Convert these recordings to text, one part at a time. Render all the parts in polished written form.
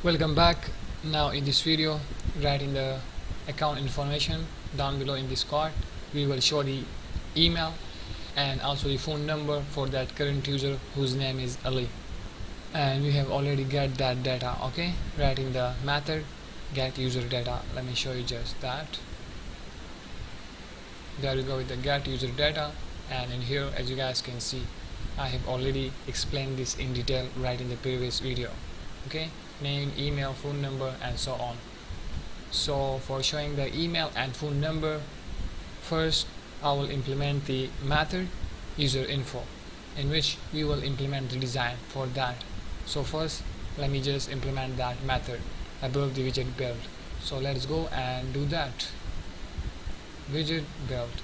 Welcome back. Now in this video, right in the account information down below in this card, we will show the email and also the phone number for that current user whose name is Ali, and we have already get that data. Okay, right in the method get user data. Let me show you just that. There we go with the get user data, and in here, as you guys can see, I have already explained this in detail right in the previous video. Okay, name, email, phone number, and so on. So for showing the email and phone number, first I will implement the method user info, in which we will implement the design for that. So first let me just implement that method above the widget build. So let's go and do that. Widget build.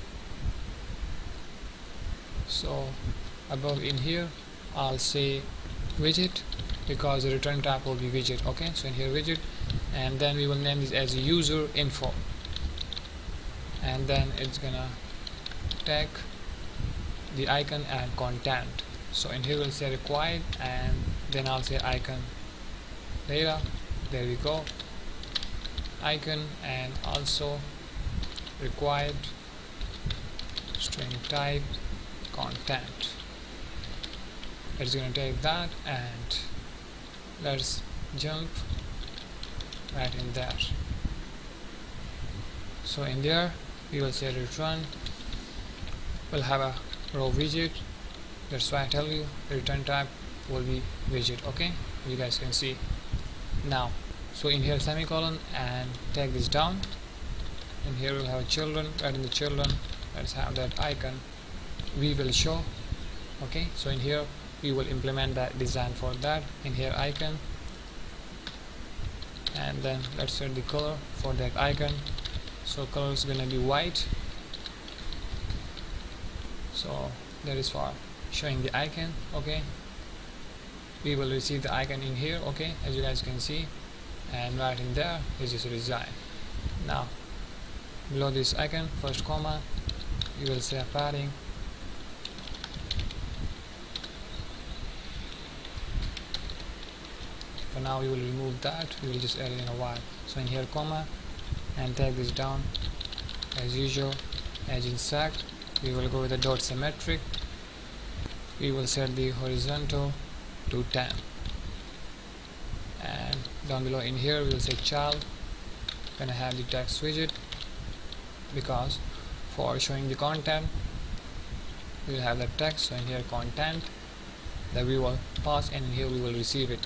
So above in here I'll say widget, because the return type will be widget. Okay, so in here widget, and then we will name this as user info, and then it's gonna tag the icon and content. So in here we'll say required, and then I'll say icon data. There we go, icon, and also required string type content. It's gonna take that, and let's jump right in there. So in there we will say return. We'll have a row widget. That's why I tell you the return type will be widget. Okay, you guys can see now. So in here semicolon and take this down. In here we'll have children. Right in the children, let's have that icon we will show. Okay, so in here we will implement that design for that. In here icon, and then let's set the color for that icon. So color is gonna be white. So that is for showing the icon. Okay, we will receive the icon in here. Okay, as you guys can see, and right in there is this design. Now below this icon, first comma, you will say padding. For now we will remove that, we will just add it in a while. So in here comma, and take this down as usual. Edge insect, we will go with the dot symmetric. We will set the horizontal to 10, and down below in here we will say child. Gonna have the text widget, because for showing the content we will have the text. So in here content that we will pass, and in here we will receive it.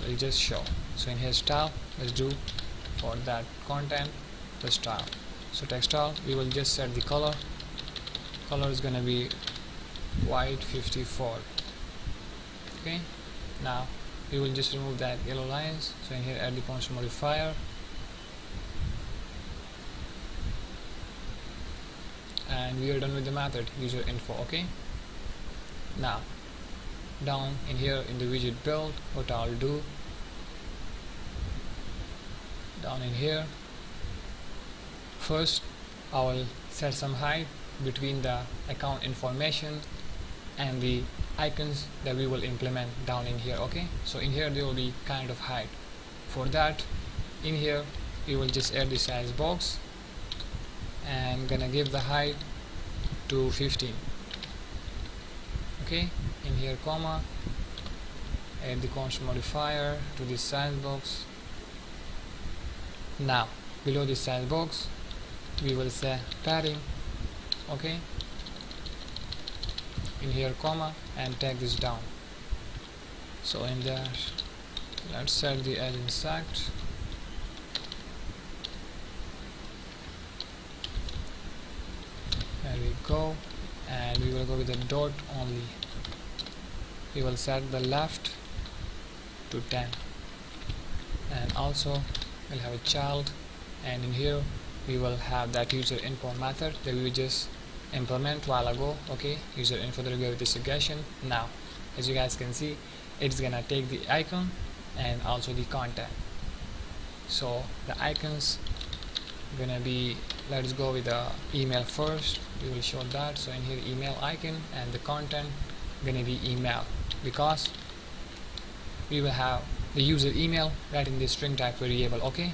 We'll just show. So in here style, let's do for that content the style. So text style, we will just set the color. Color is gonna be white 54. Okay, now we will just remove that yellow lines. So in here add the constant modifier, and we are done with the method user info. Okay, now down in here in the widget build, what I'll do, down in here first I will set some height between the account information and the icons that we will implement down in here. Okay, so in here there will be kind of height. For that, in here we will just add the size box, and gonna give the height to 15. Okay, in here comma, add the constant modifier to this size box. Now below this size box we will say padding. Okay, in here comma, and take this down. So in there let's set the edge insect. There we go, and we will go with the dot only. We will set the left to 10, and also we'll have a child, and in here we will have that user info method that we just implement while ago. Okay, user info that we go with the suggestion. Now as you guys can see, it's gonna take the icon and also the content. So the icons gonna be, let's go with the email first. We will show that. So in here email icon, and the content gonna be email, because we will have the user email right in the string type variable. Okay,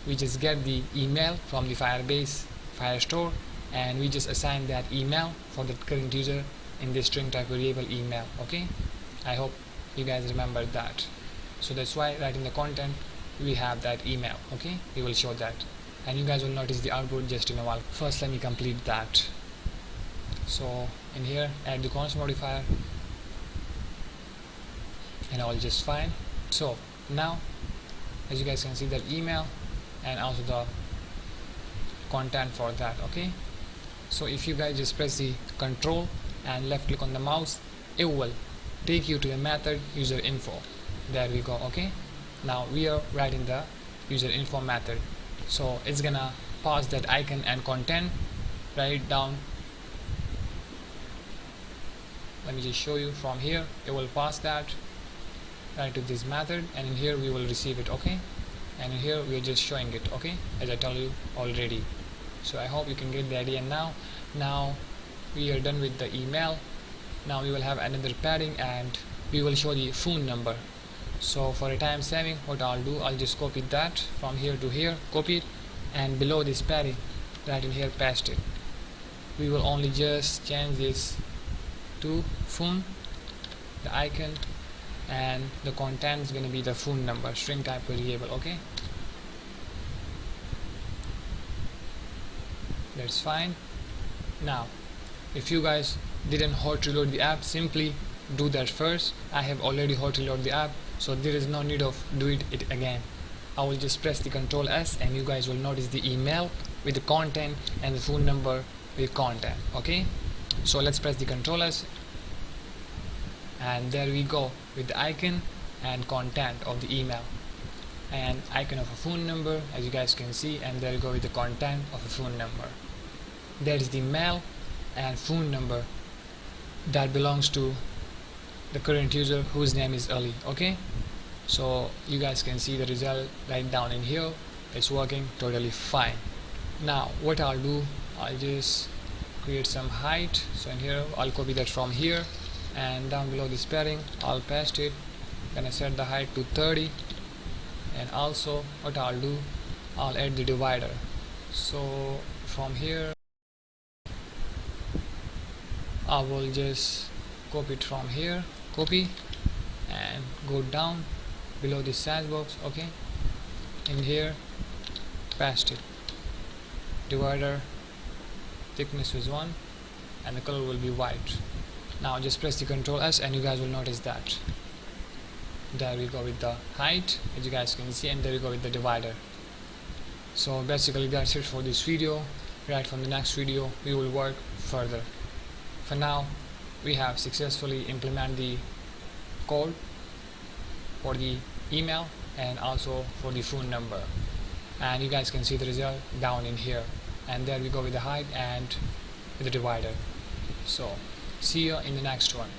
we just get the email from the Firebase Firestore, and we just assign that email for the current user in the string type variable email. Okay, I hope you guys remember that. So that's why right in the content we have that email. Okay, we will show that, and you guys will notice the output just in a while. First let me complete that. So in here add the const modifier and all just fine. So now as you guys can see that email and also the content for that. Okay, so if you guys just press the control and left click on the mouse, it will take you to the method user info. There we go. Okay, now we are writing the user info method, so it's gonna pass that icon and content right down. Let me just show you from here. It will pass that right to this method, and in here we will receive it. Okay, and in here we are just showing it. Okay, as I told you already. So I hope you can get the idea now. Now we are done with the email. Now we will have another padding and we will show the phone number. So for a time saving, what I'll do, I'll just copy that from here to here, copy it, and below this padding right in here paste it. We will only just change this to phone, the icon, and the content is going to be the phone number, string type variable. Okay, that's fine. Now if you guys didn't hot reload the app, simply do that first. I have already hot reload the app, so there is no need of doing it again. I will just press the Ctrl S and you guys will notice the email with the content and the phone number with content. Okay, so let's press the Ctrl S, and there we go with the icon and content of the email and icon of a phone number, as you guys can see, and there we go with the content of a phone number. There is the mail and phone number that belongs to the current user whose name is Ali. Okay, so you guys can see the result right down in here. It's working totally fine. Now what I'll do, I'll just create some height. So in here I'll copy that from here, and down below this padding I'll paste it. Gonna set the height to 30, and also what I'll do, I'll add the divider. So from here I will just copy it from here, copy, and go down below this size box. Okay, in here paste it, divider thickness is 1 and the color will be white. Now just press the Ctrl S and you guys will notice that there we go with the height, as you guys can see, and there we go with the divider. So basically that's it for this video. Right from the next video we will work further. For now we have successfully implemented the code for the email and also for the phone number, and you guys can see the result down in here, and there we go with the height and with the divider. So see you in the next one.